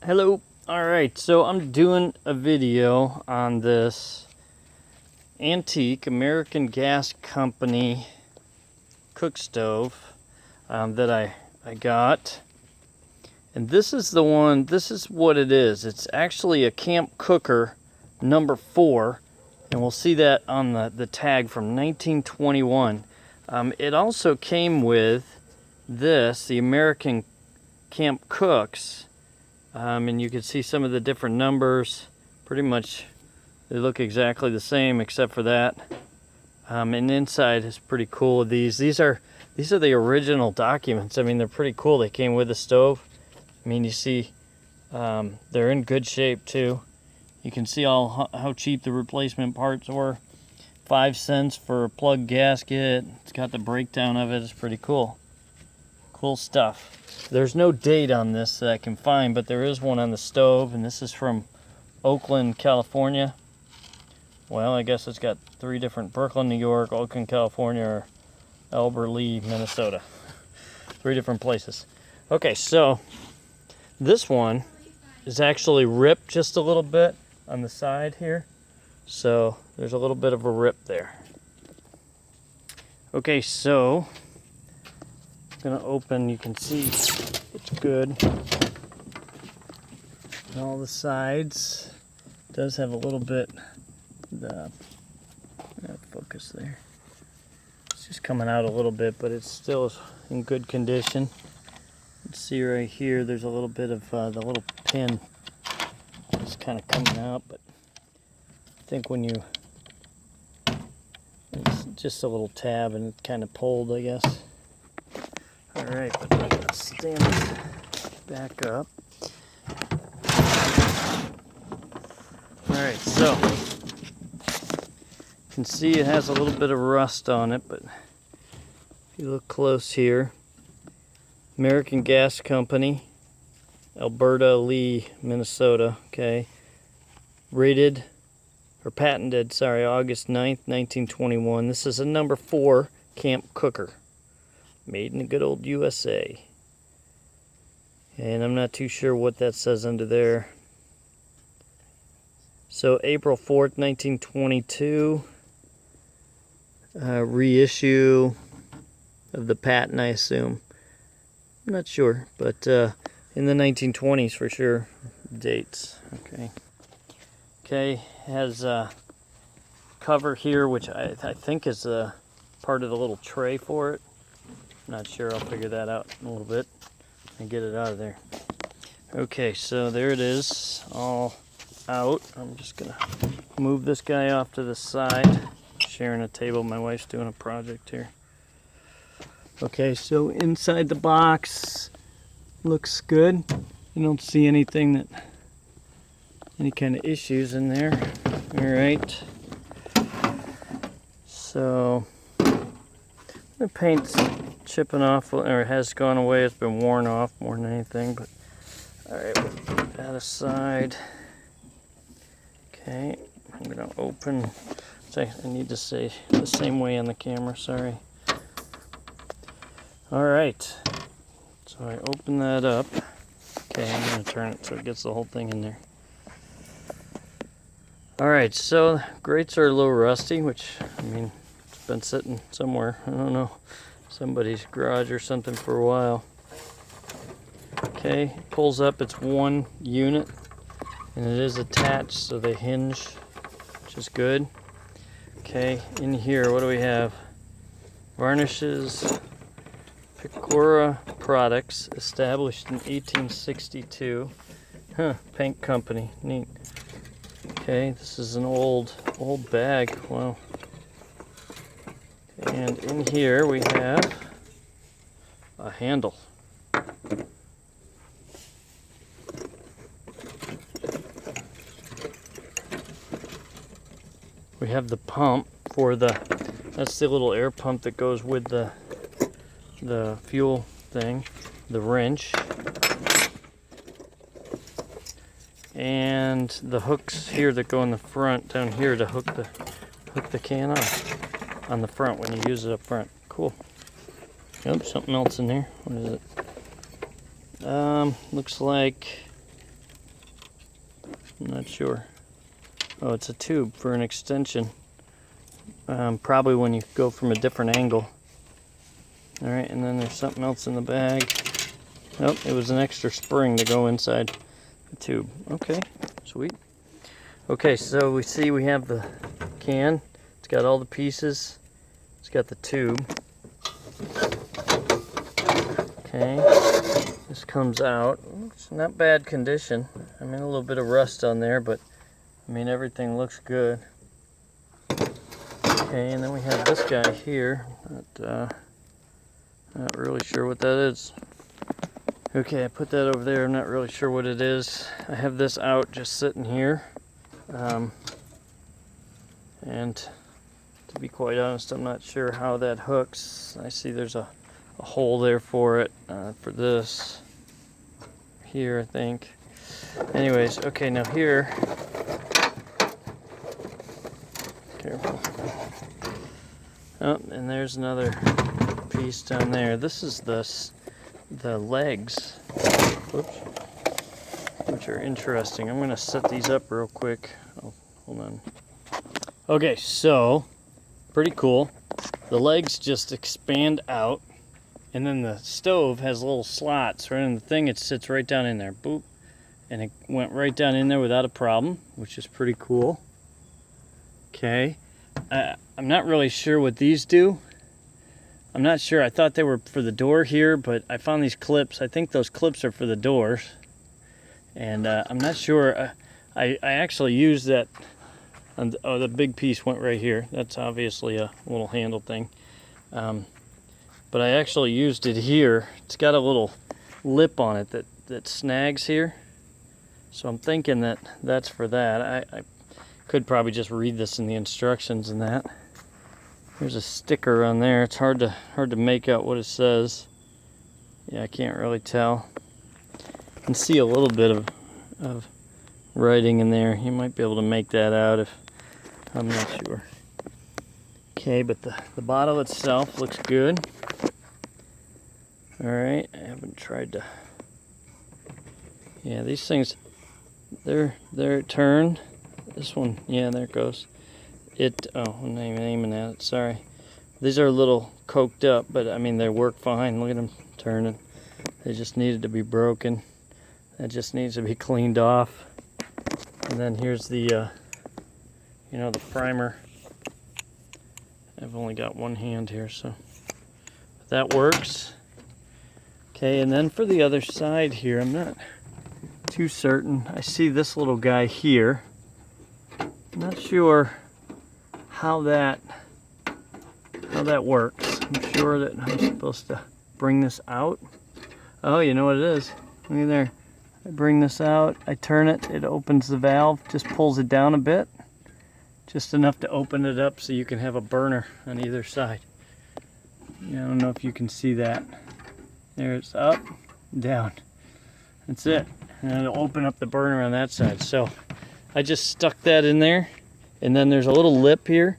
Hello. Alright, so I'm doing a video on this antique American Gas Company cook stove that I got. And this is the one, this is what it is. It's actually a Camp Cooker number 4. And we'll see that on the tag from 1921. It also came with this, the American Camp Cooks. And you can see some of the different numbers. Pretty much they look exactly the same except for that. And inside is pretty cool of these. These are the original documents. I mean, they're pretty cool. They came with the stove. I mean, you see they're in good shape too. You can see how cheap the replacement parts were. 5 cents for a plug gasket. It's got the breakdown of it. It's pretty cool. Cool stuff. There's no date on this that I can find, but there is one on the stove, and this is from Oakland, California. Well, I guess it's got 3 different: Brooklyn, New York, Oakland, California, or Alberley, Minnesota. 3 different places. Okay, so this one is actually ripped just a little bit on the side here. So there's a little bit of a rip there. Okay, so I'm gonna open, you can see it's good. And all the sides. It does have a little bit, focus there. It's just coming out a little bit, but it's still in good condition. You can see right here, there's a little bit of the little pin. It's kind of coming out, but I think when you, it's just a little tab and it kind of pulled, I guess. Alright, but let's stand this back up. Alright, so you can see it has a little bit of rust on it, but if you look close here, American Gas Company, Alberta, Lee, Minnesota, okay. Rated, or patented, sorry, August 9th, 1921. This is a number 4 Camp Cooker. Made in the good old USA. And I'm not too sure what that says under there. So April 4th, 1922. Reissue of the patent, I assume. I'm not sure, but in the 1920s for sure. Dates. Okay, has a cover here, which I think is a part of the little tray for it. Not sure, I'll figure that out in a little bit and get it out of there. Okay, so there it is, all out. I'm just gonna move this guy off to the side. Sharing a table, my wife's doing a project here. Okay, so inside the box looks good. You don't see anything that, any kind of issues in there. All right. So the paint's chipping off, or has gone away. It's been worn off more than anything. But all right, we'll put that aside. Okay, I'm gonna open. I need to say the same way on the camera. Sorry. All right. So I open that up. Okay, I'm gonna turn it so it gets the whole thing in there. All right. So grates are a little rusty, which I mean, it's been sitting somewhere. I don't know. Somebody's garage or something for a while. Okay, pulls up, it's 1 unit, and it is attached, so they hinge, which is good. Okay, in here, what do we have? Varnishes, Picora Products, established in 1862. Paint company, neat. Okay, this is an old bag, wow. And in here we have a handle. We have the pump for that's the little air pump that goes with the fuel thing, the wrench. And the hooks here that go in the front down here to hook the can on the front when you use it up front. Cool. Yep, something else in there. What is it? Looks like I'm not sure. Oh, it's a tube for an extension. Probably when you go from a different angle. All right, and then there's something else in the bag. Nope, it was an extra spring to go inside the tube. Okay, sweet. Okay, so we see we have the can. It's got all the pieces. It's got the tube. Okay, this comes out. It's not bad condition. I mean, a little bit of rust on there, but I mean, everything looks good. Okay, and then we have this guy here. Not really sure what that is. Okay, I put that over there. I'm not really sure what it is. I have this out just sitting here. And to be quite honest, I'm not sure how that hooks. I see there's a hole there for it, for this. Here, I think. Anyways, okay, now here. Careful. Oh, and there's another piece down there. This is the legs. Whoops. Which are interesting. I'm going to set these up real quick. Oh, hold on. Okay, so pretty cool. The legs just expand out, and then the stove has little slots right in the thing. It sits right down in there. Boop. And it went right down in there without a problem, which is pretty cool. Okay. I'm not really sure what these do. I'm not sure. I thought they were for the door here, but I found these clips. I think those clips are for the doors. And I'm not sure. I actually used that. Oh, the big piece went right here. That's obviously a little handle thing. But I actually used it here. It's got a little lip on it that snags here. So I'm thinking that that's for that. I could probably just read this in the instructions and that. There's a sticker on there. It's hard to make out what it says. Yeah, I can't really tell. You can see a little bit of writing in there. You might be able to make that out if I'm not sure. Okay, but the bottle itself looks good. All right, I haven't tried to. Yeah, these things, they're turned. This one, yeah, there it goes. I'm not even aiming at it, sorry. These are a little coked up, but I mean, they work fine. Look at them turning. They just needed to be broken. That just needs to be cleaned off. And then here's the, the primer. I've only got one hand here, so that works. Okay, and then for the other side here, I'm not too certain. I see this little guy here. I'm not sure how that works. I'm sure that I'm supposed to bring this out. Oh, you know what it is? Look at there. I bring this out, I turn it, it opens the valve, just pulls it down a bit. Just enough to open it up so you can have a burner on either side. Yeah, I don't know if you can see that. There's up, down. That's it. And it'll open up the burner on that side. So I just stuck that in there. And then there's a little lip here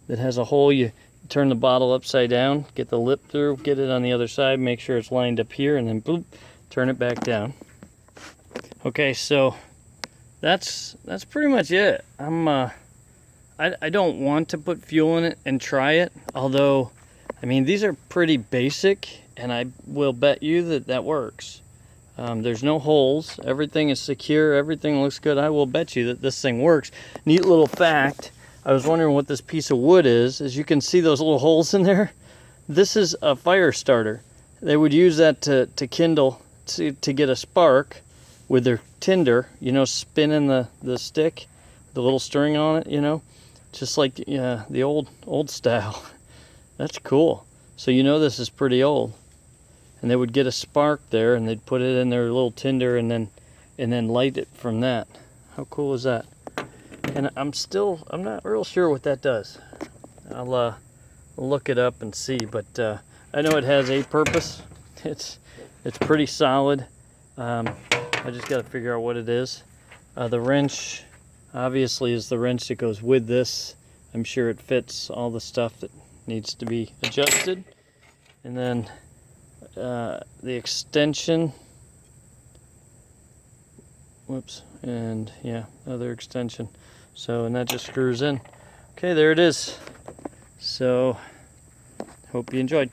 that has a hole. You turn the bottle upside down, get the lip through, get it on the other side, make sure it's lined up here, and then boop, turn it back down. Okay, so that's pretty much it. I don't want to put fuel in it and try it, although, I mean, these are pretty basic, and I will bet you that works. There's no holes, everything is secure, everything looks good. I will bet you that this thing works. Neat little fact, I was wondering what this piece of wood is. As you can see those little holes in there, this is a fire starter. They would use that to kindle, to get a spark with their tinder, spinning the stick, the little string on it, just like the old style. That's cool. So this is pretty old. And they would get a spark there, and they'd put it in their little tinder, and then light it from that. How cool is that? And I'm not real sure what that does. I'll look it up and see, but I know it has a purpose. It's pretty solid. I just got to figure out what it is. The wrench obviously is the wrench that goes with this. I'm sure it fits all the stuff that needs to be adjusted. And then the extension, whoops, and yeah, other extension. So, and that just screws in. Okay, there it is. So, hope you enjoyed.